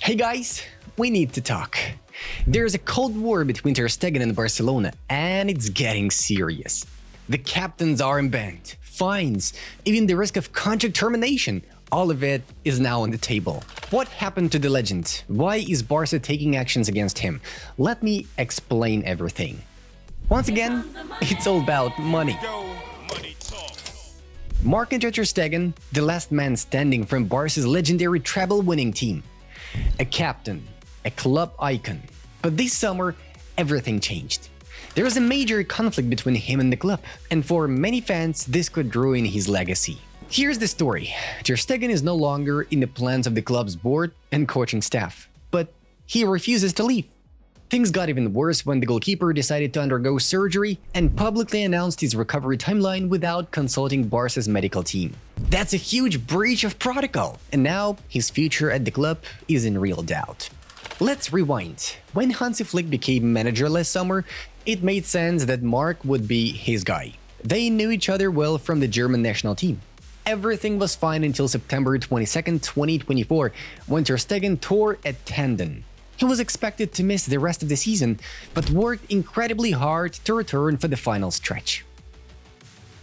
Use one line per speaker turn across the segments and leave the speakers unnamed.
Hey guys, we need to talk. There's a cold war between Ter Stegen and Barcelona, and it's getting serious. The captain's armband, fines, even the risk of contract termination, all of it is now on the table. What happened to the legend? Why is Barça taking actions against him? Let me explain everything. Once again, it's all about money. Marc-Andre Ter Stegen, the last man standing from Barca's legendary treble-winning team. A captain, a club icon. But this summer, everything changed. There was a major conflict between him and the club, and for many fans, this could ruin his legacy. Here's the story. Ter Stegen is no longer in the plans of the club's board and coaching staff, but he refuses to leave. Things got even worse when the goalkeeper decided to undergo surgery and publicly announced his recovery timeline without consulting Barca's medical team. That's a huge breach of protocol, and now his future at the club is in real doubt. Let's rewind. When Hansi Flick became manager last summer, it made sense that Marc would be his guy. They knew each other well from the German national team. Everything was fine until September 22, 2024, when Ter Stegen tore a tendon. He was expected to miss the rest of the season, but worked incredibly hard to return for the final stretch.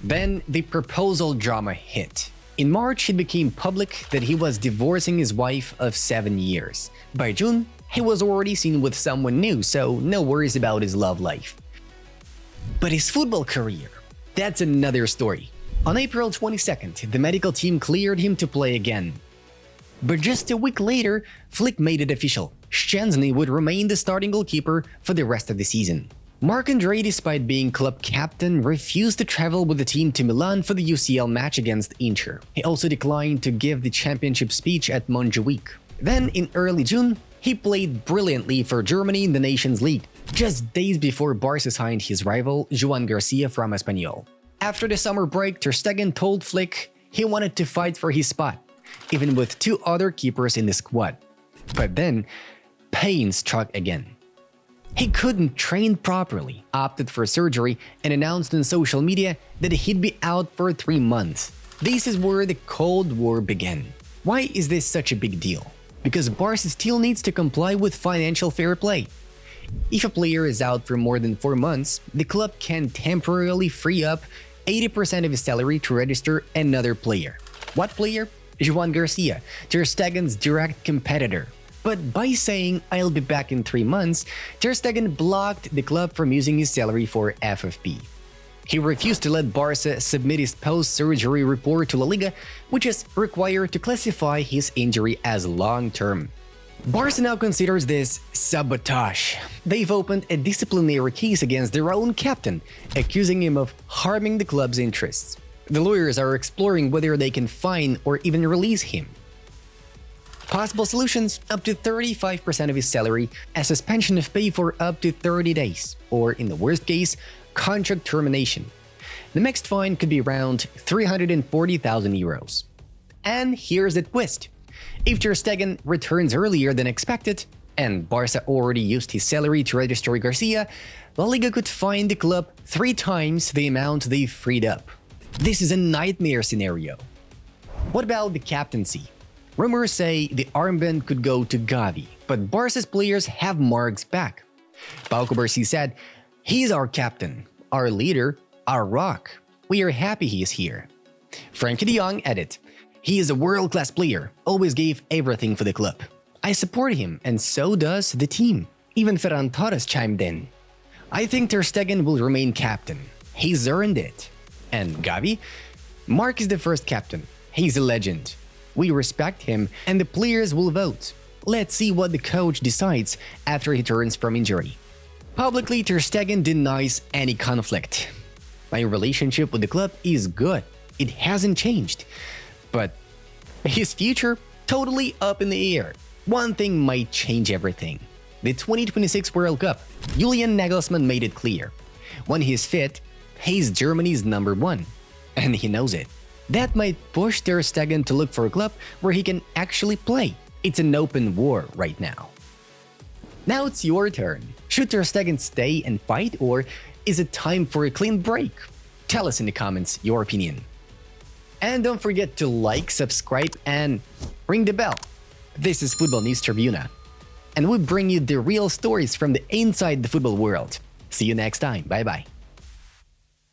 Then the proposal drama hit. In March, it became public that he was divorcing his wife of 7 years. By June, he was already seen with someone new, so no worries about his love life. But his football career, that's another story. On April 22nd, the medical team cleared him to play again. But just a week later, Flick made it official. Szczęsny would remain the starting goalkeeper for the rest of the season. Marc-Andre, despite being club captain, refused to travel with the team to Milan for the UCL match against Inter. He also declined to give the championship speech at Montjuic. Then, in early June, he played brilliantly for Germany in the Nations League, just days before Barca signed his rival Joan Garcia from Espanyol. After the summer break, Ter Stegen told Flick he wanted to fight for his spot, even with two other keepers in the squad. But then, pain struck again. He couldn't train properly, opted for surgery, and announced on social media that he'd be out for 3 months. This is where the Cold War began. Why is this such a big deal? Because Barca still needs to comply with financial fair play. If a player is out for more than 4 months, the club can temporarily free up 80% of his salary to register another player. What player? Joan Garcia, Ter Stegen's direct competitor. But by saying "I'll be back in 3 months", Ter Stegen blocked the club from using his salary for FFP. He refused to let Barca submit his post-surgery report to La Liga, which is required to classify his injury as long-term. Barca now considers this sabotage. They've opened a disciplinary case against their own captain, accusing him of harming the club's interests. The lawyers are exploring whether they can fine or even release him. Possible solutions: up to 35% of his salary, a suspension of pay for up to 30 days, or in the worst case, contract termination. The next fine could be around 340,000 euros. And here's the twist. If Ter Stegen returns earlier than expected, and Barca already used his salary to register Garcia, La Liga could fine the club 3 times the amount they freed up. This is a nightmare scenario. What about the captaincy? Rumors say the armband could go to Gavi, but Barca's players have Marc's back. Pau Cubarsí said, "He's our captain, our leader, our rock. We are happy he is here." Frankie de Jong added, "He is a world-class player, always gave everything for the club. I support him, and so does the team." Even Ferran Torres chimed in. "I think Ter Stegen will remain captain. He's earned it." And Gavi? "Marc is the first captain. He's a legend. We respect him, and the players will vote. Let's see what the coach decides after he returns from injury." Publicly, Ter Stegen denies any conflict. "My relationship with the club is good. It hasn't changed." But his future? Totally up in the air. One thing might change everything. The 2026 World Cup. Julian Nagelsmann made it clear. When he's fit, he's Germany's #1. And he knows it. That might push Ter Stegen to look for a club where he can actually play. It's an open war right now. Now it's your turn. Should Ter Stegen stay and fight, or is it time for a clean break? Tell us in the comments your opinion. And don't forget to like, subscribe, and ring the bell. This is Football News Tribuna, and we bring you the real stories from the inside the football world. See you next time. Bye bye.